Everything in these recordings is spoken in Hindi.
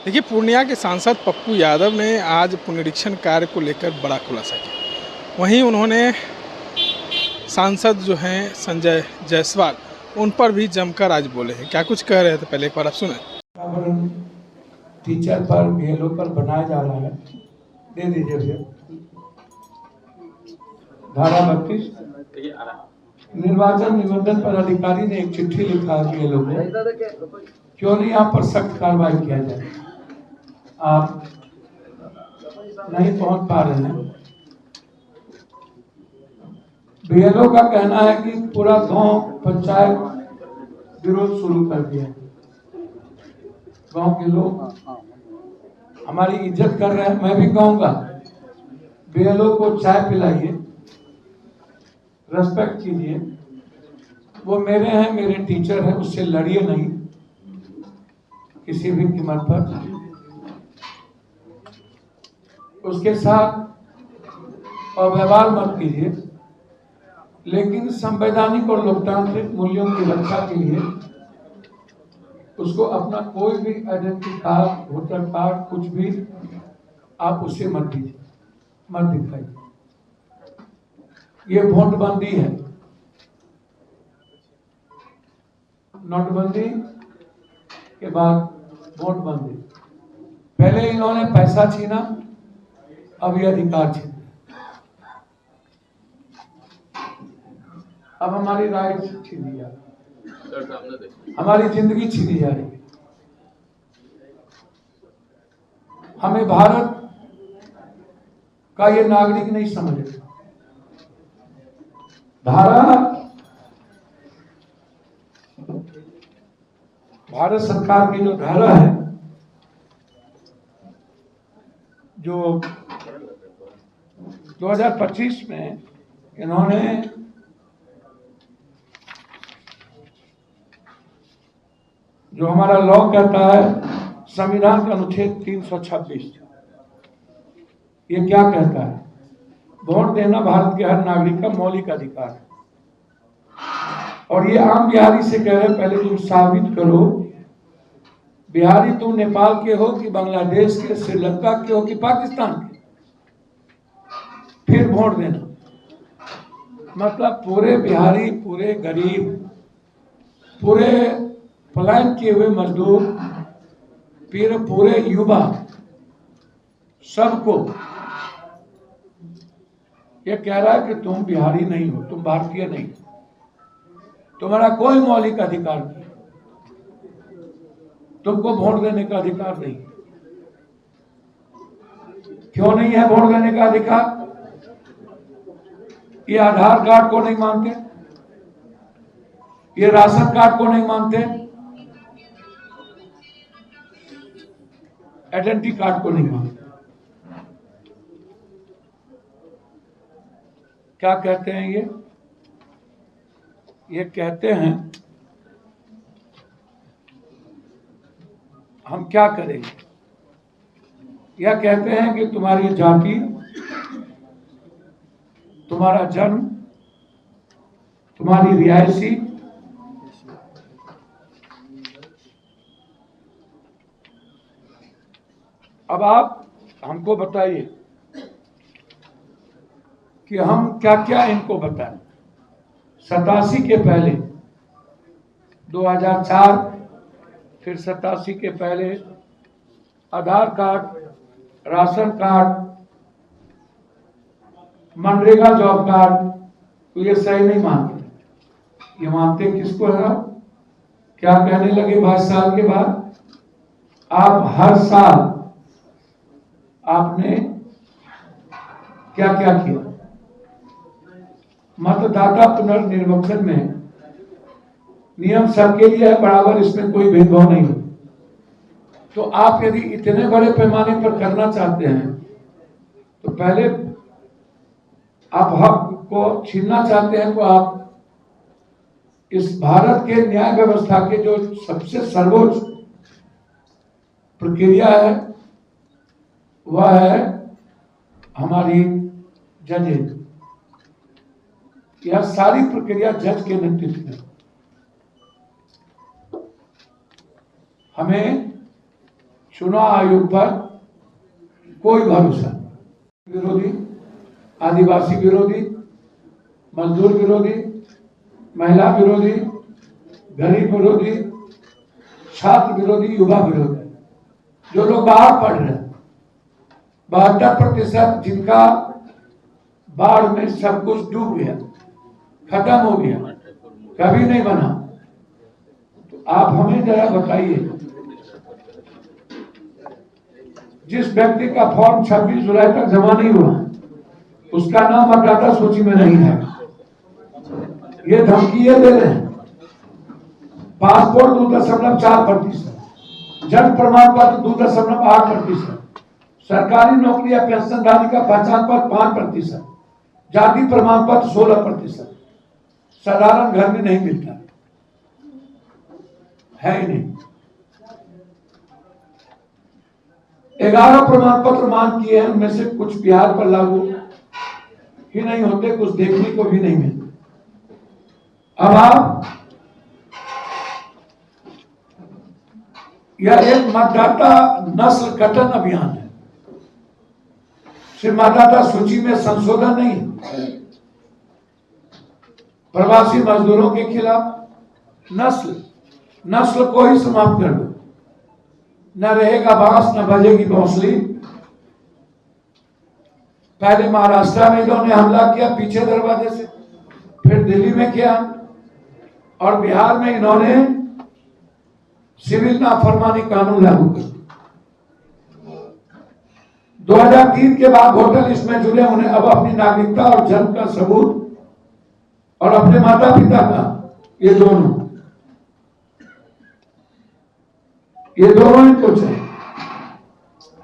देखिए, पूर्णिया के सांसद पप्पू यादव ने आज पुनरीक्षण कार्य को लेकर बड़ा खुलासा किया। वहीं उन्होंने सांसद जो हैं संजय जायसवाल, उन पर भी जमकर आज बोले हैं। क्या कुछ कह रहे थे, पहले एक बार आप सुने। टीचर पर बीएलओ पर बनाया जा रहा है, दे दीजिए भैया। धारा 32 निर्वाचन निबंधन पर अधिकारी ने एक चिट्ठी लिखा है बीएलओ को, क्यों नहीं यहाँ पर सख्त कार्रवाई किया जाए। आप नहीं पहुंच पा रहे हैं। बीएलओ का कहना है कि पूरा गांव पंचायत विरोध शुरू कर दिया। गांव के लोग हमारी इज्जत कर रहे हैं। मैं भी कहूंगा बीएलओ को चाय पिलाइए, रेस्पेक्ट कीजिए। वो मेरे हैं, मेरे टीचर हैं, उससे लड़िए नहीं किसी भी कीमत पर। उसके साथ अव्यवहार मत कीजिए, लेकिन संवैधानिक और लोकतांत्रिक मूल्यों की रक्षा के लिए उसको अपना कोई भी आइडेंटिटी कार्ड, वोटर कार्ड, कुछ भी आप उसे मत दीजिए, मत दिखाइए। ये नोटबंदी है। नोटबंदी के बाद नोटबंदी। पहले इन्होंने पैसा छीना, अब ये अधिकार छीन। अब हमारी राइट छीनी जा रही, हमारी जिंदगी छीनी जा रही है। हमें भारत का ये नागरिक नहीं समझेगा। भारत सरकार की जो धारा है, जो 2025 में इन्होंने जो हमारा लॉ कहता है, संविधान का अनुच्छेद 326, ये क्या कहता है? वोट देना भारत के हर नागरिक का मौलिक अधिकार है। और ये आम बिहारी से कह रहे, पहले तुम साबित करो बिहारी तुम नेपाल के हो कि बांग्लादेश के, श्रीलंका के हो कि पाकिस्तान के, फिर वोट देना। मतलब पूरे बिहारी, पूरे गरीब, पूरे पलायन किए हुए मजदूर, फिर पूरे युवा, सबको ये कह रहा है कि तुम बिहारी नहीं हो, तुम भारतीय नहीं हो, तुम्हारा कोई मौलिक अधिकार नहीं, तुमको वोट देने का अधिकार नहीं। क्यों नहीं है वोट देने का अधिकार? ये आधार कार्ड को नहीं मानते, ये राशन कार्ड को नहीं मानते, आइडेंटिटी कार्ड को नहीं मानते। क्या कहते हैं ये कहते हैं हम क्या करेंगे। यह कहते हैं कि तुम्हारी जाति, तुम्हारा जन्म, तुम्हारी रिहायशी, अब आप हमको बताइए कि हम क्या क्या इनको बताएं। 87 के पहले 2004, फिर 87 के पहले आधार कार्ड, राशन कार्ड, मनरेगा जॉब कार्ड, तो ये सही नहीं मानते। ये मानते किसको है? क्या कहने लगे 22 साल के बाद? आप हर साल आपने क्या क्या किया? मतदाता पुनर्निर्वाचन में नियम सबके लिए है बराबर, इसमें कोई भेदभाव नहीं है। तो आप यदि इतने बड़े पैमाने पर करना चाहते हैं, तो पहले आप हक को छीनना चाहते हैं, तो आप इस भारत के न्याय व्यवस्था के जो सबसे सर्वोच्च प्रक्रिया है, वह है हमारी जजेज। यह सारी प्रक्रिया जज के नेतृत्व में। हमें चुनाव आयोग पर कोई भरोसा नहीं। विरोधी, आदिवासी विरोधी, मजदूर विरोधी, महिला विरोधी, गरीब विरोधी, छात्र विरोधी, युवा विरोधी, जो लोग बाहर पढ़ रहे हैं 72% जिनका बाढ़ में सब कुछ डूब गया, खत्म हो गया, कभी नहीं बना। तो आप हमें जरा बताइए, जिस व्यक्ति का फॉर्म 26 जुलाई तक जमा नहीं हुआ उसका नाम मतदाता सूची में नहीं है, ये धमकी ये दे रहे हैं। पासपोर्ट 2.4%, जन्म प्रमाण पत्र 2.8%, सरकारी नौकरी या पेंशनधारी का पहचान पत्र 5%, जाति प्रमाण पत्र 16%, साधारण घर में नहीं मिलता है ही नहीं। 11 प्रमाण पत्र मांग किए हैं, उनमें से कुछ बिहार पर लागू ही नहीं होते, कुछ देखने को भी नहीं मिलते। अब आप यह एक मतदाता नस्ल कटन अभियान है, सिर्फ मतदाता सूची में संशोधन नहीं है। प्रवासी मजदूरों के खिलाफ नस्ल को ही समाप्त कर दो, न रहेगा बांस न बजेगी बांसुरी। पहले महाराष्ट्र में इन्होंने हमला किया पीछे दरवाजे से, फिर दिल्ली में किया और बिहार में इन्होंने सिविल नाफरमानी कानून लागू कर दिया। 2003 के बाद वोटर लिस्ट में जुड़े उन्हें अब अपनी नागरिकता और जन्म का सबूत और अपने माता पिता का, ये दोनों इनको चाहिए।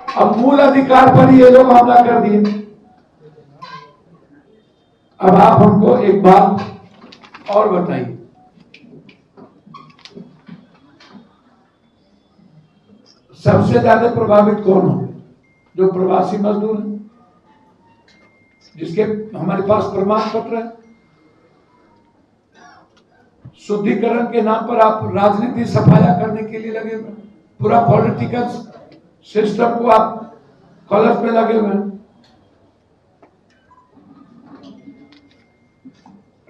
अब मूल अधिकार पर ये लोग हमला कर दिए। अब आप हमको एक बात और बताइए, सबसे ज्यादा प्रभावित कौन हो? जो प्रवासी मजदूर हैं, जिसके हमारे पास प्रमाण पत्र है। शुद्धिकरण के नाम पर आप राजनीति सफाया करने के लिए लगे हुए, पूरा पॉलिटिकल सिस्टम को आप कॉलर पे लगे हुए हैं।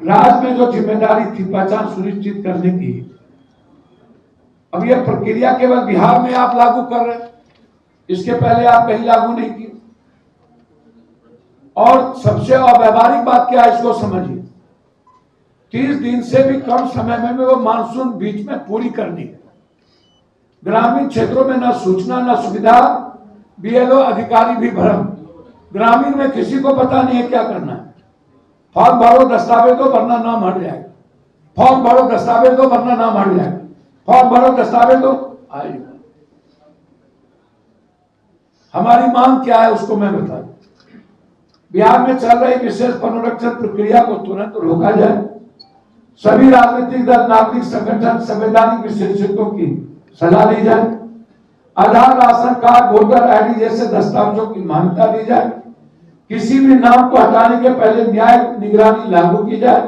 राज्य में जो जिम्मेदारी थी पहचान सुनिश्चित करने की, अब यह प्रक्रिया केवल बिहार में आप लागू कर रहे हैं, इसके पहले आप कहीं लागू नहीं किए। और सबसे अव्यावहारिक बात क्या है, इसको समझिए। 30 दिन से भी कम समय में वो मानसून बीच में पूरी करनी है। ग्रामीण क्षेत्रों में न सूचना न सुविधा, बीएलओ अधिकारी भी भ्रम। ग्रामीण में किसी को पता नहीं है क्या करना है। फॉर्म भरो दस्तावेज दो वरना नाम हट जाएगा, फॉर्म भरो दस्तावेज दो वरना नाम हट जाएगा, फॉर्म भरो दस्तावेज दो आएगा। हमारी मांग क्या है उसको मैं बता दूं। बिहार में चल रही विशेष पुनरीक्षण प्रक्रिया को तुरंत रोका जाए। सभी राजनीतिक दल, नागरिक संगठन, संवैधानिक विशेषज्ञों की सलाह ली जाए। आधार, राशन कार्ड, वोटर आईडी जैसे दस्तावेजों की मान्यता दी जाए। किसी भी नाम को हटाने के पहले न्यायिक निगरानी लागू की जाए।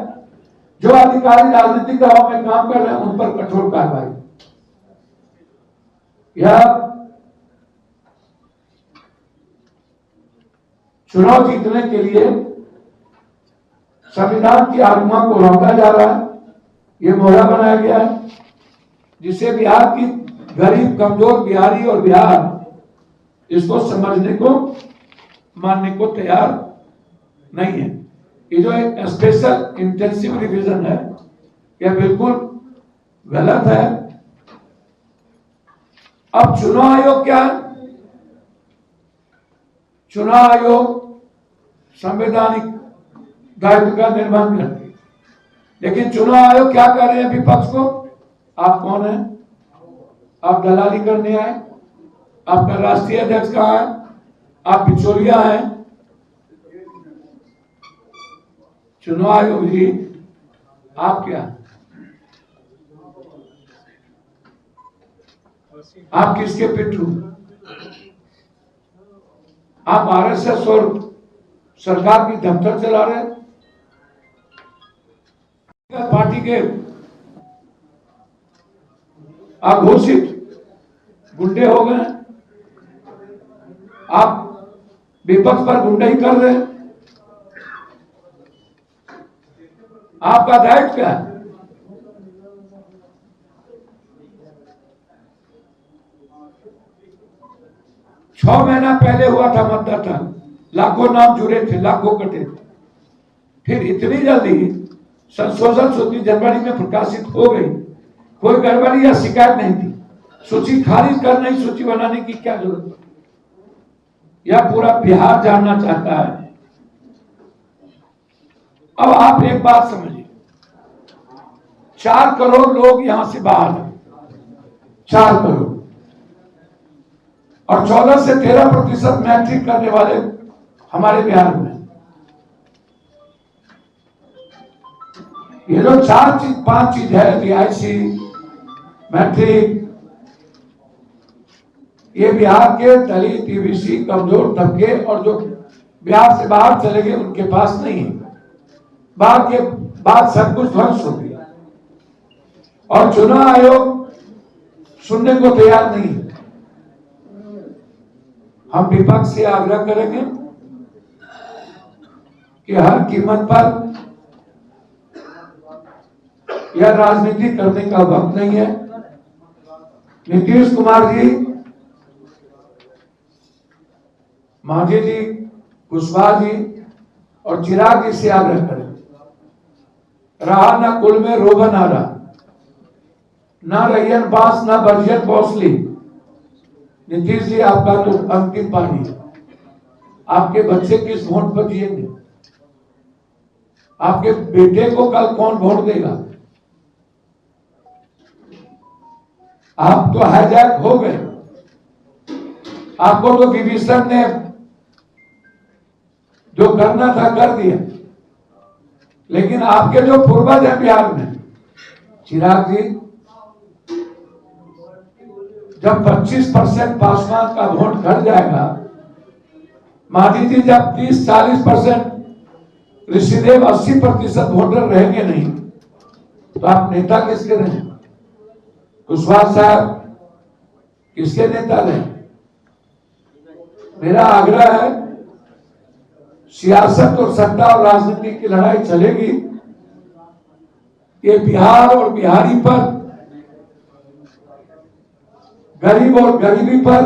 जो अधिकारी राजनीतिक दबाव में काम कर रहे हैं उन पर कठोर कार्रवाई। यह चुनाव जीतने के लिए संविधान की आत्मा को लौटा जा रहा है। ये मोहरा बनाया गया है जिसे बिहार की गरीब कमजोर बिहारी और बिहार इसको समझने को मानने को तैयार नहीं है। ये जो एक स्पेशल इंटेंसिव रिवीजन है यह बिल्कुल गलत है। अब चुनाव आयोग क्या है? चुनाव आयोग संवैधानिक दायित्व का निर्वहन करती है, लेकिन चुनाव आयोग क्या कर रहे हैं विपक्ष को? आप कौन है? आप दलाली करने आए? आपका राष्ट्रीय अध्यक्ष कहाँ है? आप बिचौलिया हैं। चुनाव आयोग जी आप क्या? आप किसके पिट्ठू? आप आरएसएस और सरकार की दफ्तर चला रहे हैं। पार्टी के अघोषित गुंडे हो गए। आप विपक्ष पर गुंडाई कर रहे हैं। आपका दायित्व क्या है? छह महीना पहले हुआ था मतदान, लाखों नाम जुड़े थे, लाखों कटे थे। फिर इतनी जल्दी संशोधन सूची जनवरी में प्रकाशित हो गई, कोई गड़बड़ी या शिकायत नहीं थी। सूची खारिज कर नई सूची बनाने की क्या जरूरत है? यह पूरा बिहार जानना चाहता है। अब आप एक बात समझिए, 4 करोड़ लोग यहां से बाहर हैं, 4 करोड़, और 14 से 13% मैट्रिक करने वाले हमारे बिहार में। ये जो 5 चीज है, रिहायशी, मैट्रिक, ये बिहार के दलित, ईबीसी, कमजोर तबके और जो बिहार से बाहर चले गए उनके पास नहीं है। बाहर के बाद सब कुछ ध्वंस हो गया और चुनाव आयोग सुनने को तैयार नहीं है। हम विपक्ष से आग्रह करेंगे कि हर कीमत पर यह राजनीति करने का वक्त नहीं है। नीतीश कुमार जी, मांझी जी, कुशवाहा जी और चिराग जी से आग्रह करें, रहा ना कुल में रोगन आ रहा, ना रैयन बांस, ना बर्जियन बौसली। नीतीश जी, आपका तो अंतिम पानी है। आपके बच्चे किस वोट पर जिएंगे? आपके बेटे को कल कौन वोट देगा? आप तो हाईजैक हो गए। आपको तो विभीषण ने जो करना था कर दिया, लेकिन आपके जो पूर्वज हैं बिहार में, चिराग जी, जब 25% पासवान का वोट घट जाएगा, मांझी जी जब 30-40%, ऋषिदेव 80% वोटर रहेंगे नहीं, तो आप नेता किसके रहे? कुशवाहा साहब किसके नेता रहे? मेरा आग्रह है, सियासत और सत्ता और राजनीति की लड़ाई चलेगी। ये बिहार और बिहारी पर, गरीब और गरीबी पर,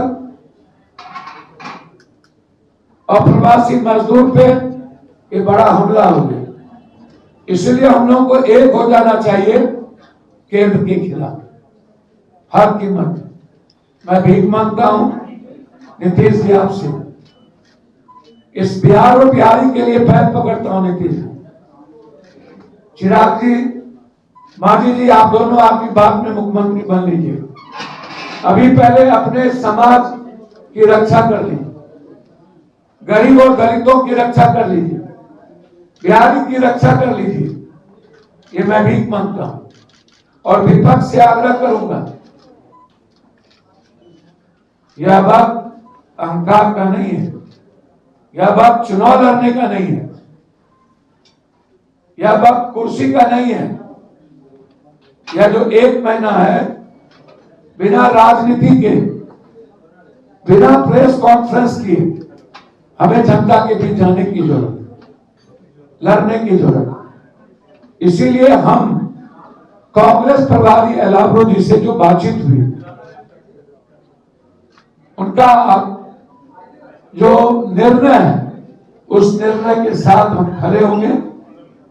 अप्रवासी मजदूर पे ये बड़ा हमला हो गया। इसलिए हम लोगों को एक हो जाना चाहिए केंद्र के खिलाफ हर कीमत। मैं भीख मांगता हूं नीतीश जी आपसे, इस बिहार और बिहारी के लिए पैर पकड़ता हूं नीतीश जी। चिराग जी, मांझी जी, आप दोनों आपकी बात में मुख्यमंत्री बन लीजिए। अभी पहले अपने समाज की रक्षा कर लीजिए, गरीब और दलितों की रक्षा कर लीजिए, बिहारी की रक्षा कर लीजिए। ये मैं भीख मांगता हूं और विपक्ष से आग्रह करूंगा, यह वक्त अहंकार का नहीं है, यह वक्त चुनाव लड़ने का नहीं है, यह वक्त कुर्सी का नहीं है। यह जो 1 महीना है, बिना राजनीति के, बिना प्रेस कॉन्फ्रेंस किए हमें जनता के बीच जाने की जरूरत, लड़ने की जरूरत। इसीलिए हम कांग्रेस प्रभारी एलाब्रो जी से जो बातचीत हुई, उनका जो निर्णय है, उस निर्णय के साथ हम खड़े होंगे।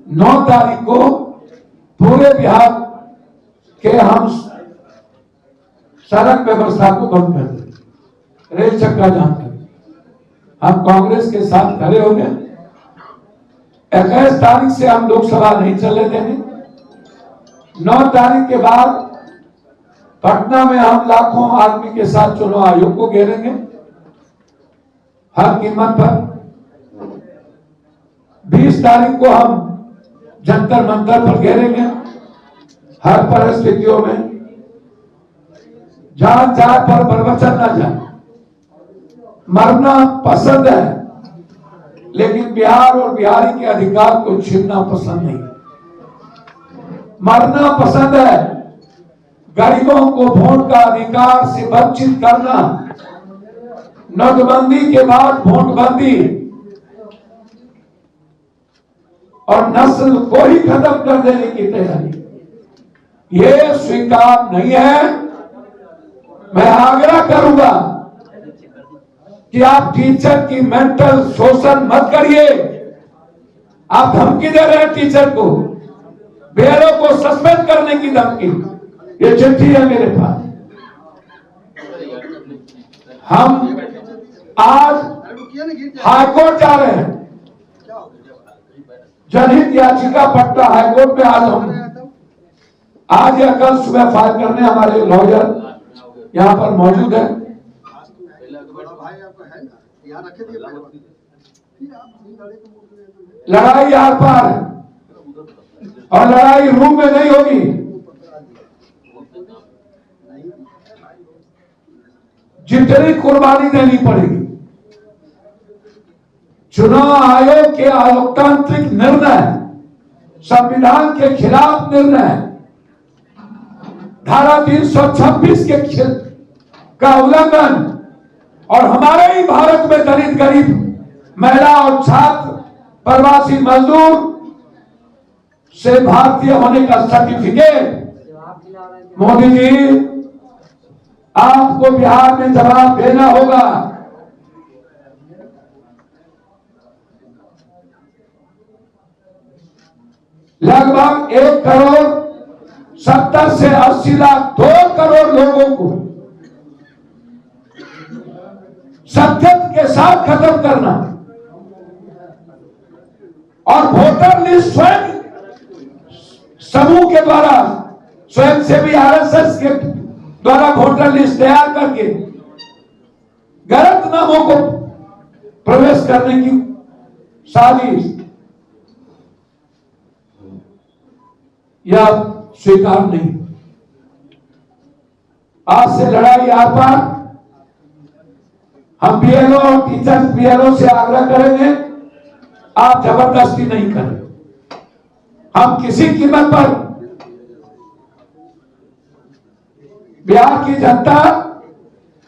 9 तारीख को पूरे बिहार के हम सड़क व्यवस्था को बंद कर दें, रेल चक्का जाम कर दें। हम कांग्रेस के साथ खड़े होंगे। 21 तारीख से हम लोकसभा नहीं चलने देंगे। 9 तारीख के बाद पटना में हम लाखों आदमी के साथ चुनाव आयोग को घेरेंगे हर कीमत पर। 20 तारीख को हम जंतर मंतर पर घेरेंगे हर परिस्थितियों में। जान जाए पर प्रवचन न जाए, मरना पसंद है, लेकिन बिहार और बिहारी के अधिकार को छीनना पसंद नहीं। मरना पसंद है, गरीबों को वोट का अधिकार से वंचित करना नोटबंदी के बाद वोटबंदी और नस्ल को ही खत्म कर देने की तैयारी, ये स्वीकार नहीं है। मैं आग्रह करूंगा कि आप टीचर की मेंटल शोषण मत करिए। आप धमकी दे रहे हैं टीचर को, बीएलओ को सस्पेंड करने की धमकी। ये चिट्ठी है मेरे पास। हम आज हाईकोर्ट जा रहे हैं, जनहित याचिका पट्टा हाईकोर्ट में आज या कल सुबह फाइल करने हमारे लॉयर यहाँ पर मौजूद है। लड़ाई आर पार है और लड़ाई रूम में नहीं होगी। जितनी कुर्बानी देनी पड़ेगी। चुनाव आयोग के लोकतांत्रिक निर्णय, संविधान के खिलाफ निर्णय, धारा 326 के का उल्लंघन और हमारे ही भारत में दलित, गरीब, महिला और छात्र, प्रवासी मजदूर से भारतीय होने का सर्टिफिकेट। मोदी जी, आपको बिहार में जवाब देना होगा। लगभग 1,70 से 80 लाख 2 करोड़ लोगों को सत्य के साथ खत्म करना और वोटर लिस्ट स्वयं समूह के द्वारा, स्वयंसेवी आरएसएस के द्वारा वोटर लिस्ट तैयार करके गलत नामों को प्रवेश करने की साजिश, यह स्वीकार नहीं। आज से लड़ाई आर पार। हम बीएलओ और टीचर्स बीएलओ से आग्रह करेंगे, आप जबरदस्ती नहीं करें। हम किसी कीमत पर बिहार की जनता,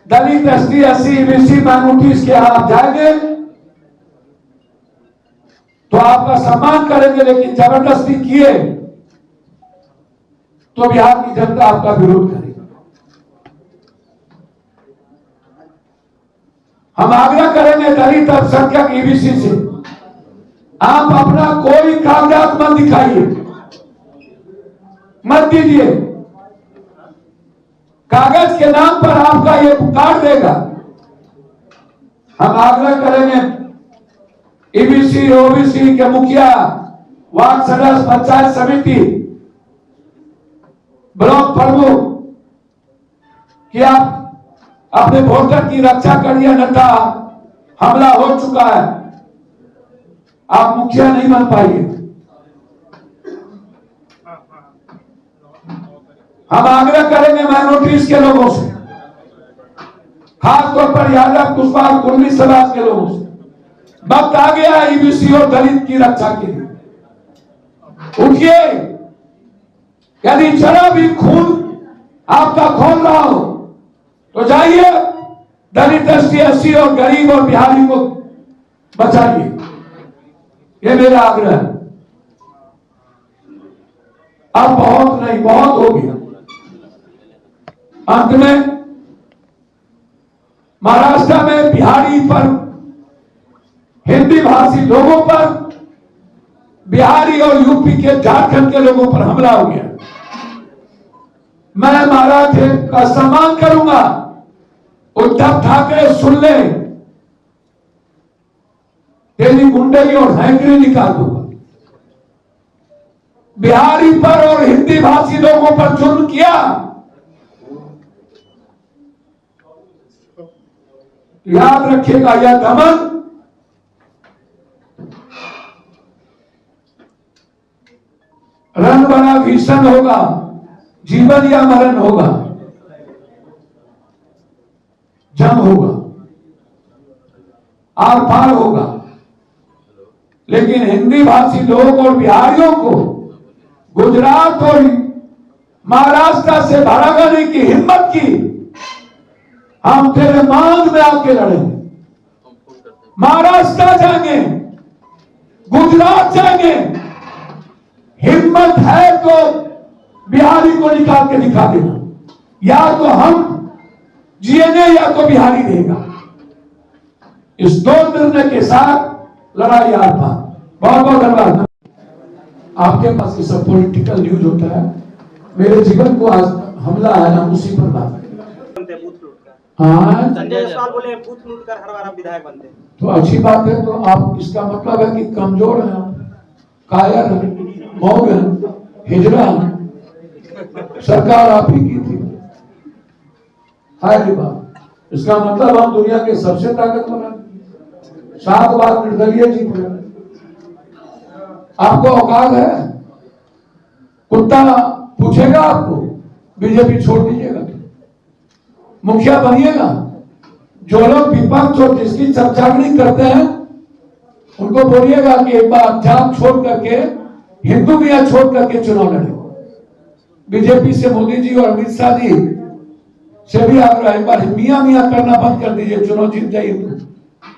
दलित, एसटी, एससी, ईबीसी, माइनॉरिटीज के आप जाएंगे तो आपका सम्मान करेंगे, लेकिन जबरदस्ती किए तो बिहार की जनता आपका विरोध करेगी। हम आग्रह करेंगे दलित अल्पसंख्यक ईबीसी से, आप अपना कोई कागजात मत दिखाइए, मत दीजिए। कागज के नाम पर आपका ये कार्ड देगा। हम आग्रह करेंगे ईबीसी, ओबीसी के मुखिया, वार्ड सदस्य, पंचायत समिति, ब्लॉक प्रमुख कि आप अपने वोटर की रक्षा करिए, अन्यथा हमला हो चुका है, आप मुखिया नहीं बन पाइए। हम आग्रह करेंगे माइनॉरिटीज के लोगों से, खासतौर पर यादव, कुशवाहा, कुर्मी समाज के लोगों से, वक्त आ गया ईबीसी और दलित की रक्षा के लिए। उठिए, यदि जरा भी खून आपका खोल रहा हो तो जाइए, दलित, एसटी, एससी और गरीब और बिहारी को बचाइए। ये मेरा आग्रह है। अब बहुत नहीं, बहुत हो गया। अंत में महाराष्ट्र में बिहारी पर, हिंदी भाषी लोगों पर, बिहारी और यूपी के, झारखंड के लोगों पर हमला हो गया। मैं महाराष्ट्र का सम्मान करूंगा। उद्धव ठाकरे सुन ले, तेरी गुंडगी और हैंकरी निकाल दूंगा। बिहारी पर और हिंदी भाषी लोगों पर जुल्म किया, याद रखिएगा, यह दमन रण बड़ा भीषण होगा, जीवन या मरण होगा, जंग होगा, आर पार होगा। लेकिन हिंदी भाषी लोग और बिहारियों को गुजरात और महाराष्ट्र से भगाने की हिम्मत की हम तेरे मांग में आके लड़ेंगे, महाराष्ट्र जाएंगे, गुजरात जाएंगे, हिम्मत है तो बिहारी को निकाल के दिखा देना, या तो हम जिएंगे या तो बिहारी देगा। इस दो निर्णय के साथ लड़ाई आर पार। बहुत बहुत धन्यवाद। आपके पास ये सब पॉलिटिकल न्यूज होता है, मेरे जीवन को आज हमला है ना, उसी पर बात है। हाँ, संजय जायसवाल बोले बूथ लूट कर हर बार आप विधायक बनते हैं, तो अच्छी बात है। तो आप, इसका मतलब है कि कमजोर हैं, कायर हैं, मौग हैं, हिजड़ा हैं। सरकार आप ही की थी, है बात। इसका मतलब हम दुनिया के सबसे ताकतवर हैं, 7 बार निर्दलीय जीत गए। आपको औकात है? कुत्ता पूछेगा आपको बीजेपी छोड़ दीजिएगा, मुखिया बनिएगा? जो लोग विपक्ष और जिसकी चर्चागणी करते हैं उनको बोलिएगा कि एक बार जात छोड़ करके, हिंदू मियां छोड़ करके चुनाव लड़े। बीजेपी से मोदी जी और अमित शाह जी से भी आग्रह, एक बार मियां मियां करना बंद कर दीजिए, चुनाव जीत जाइए तो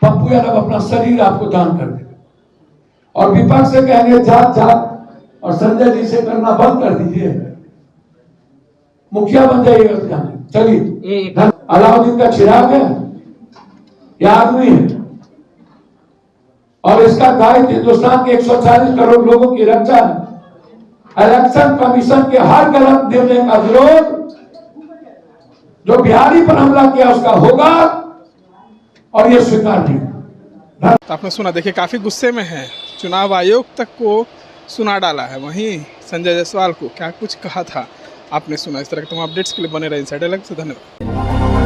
पप्पू यादव अपना शरीर आपको दान कर दे। और विपक्ष से कहेंगे जात जात, और संजय जी से करना बंद कर दीजिए, मुखिया बन जाइएगा। चलिए, अलाउद्दीन का चिराग है, यह आदमी है, और इसका दायित्व हिंदुस्तान के 140 करोड़ लोगों की रक्षा है। इलेक्शन कमीशन के हर गलत निर्णय का विरोध जो बिहारी पर हमला किया उसका होगा, और यह स्वीकार नहीं। तो आपने सुना, देखिए काफ़ी गुस्से में है, चुनाव आयोग तक को सुना डाला है। वहीं संजय जायसवाल को क्या कुछ कहा था आपने सुना। इस तरह के तमाम अपडेट्स के लिए बने रहे इनसाइडर अलग से। धन्यवाद।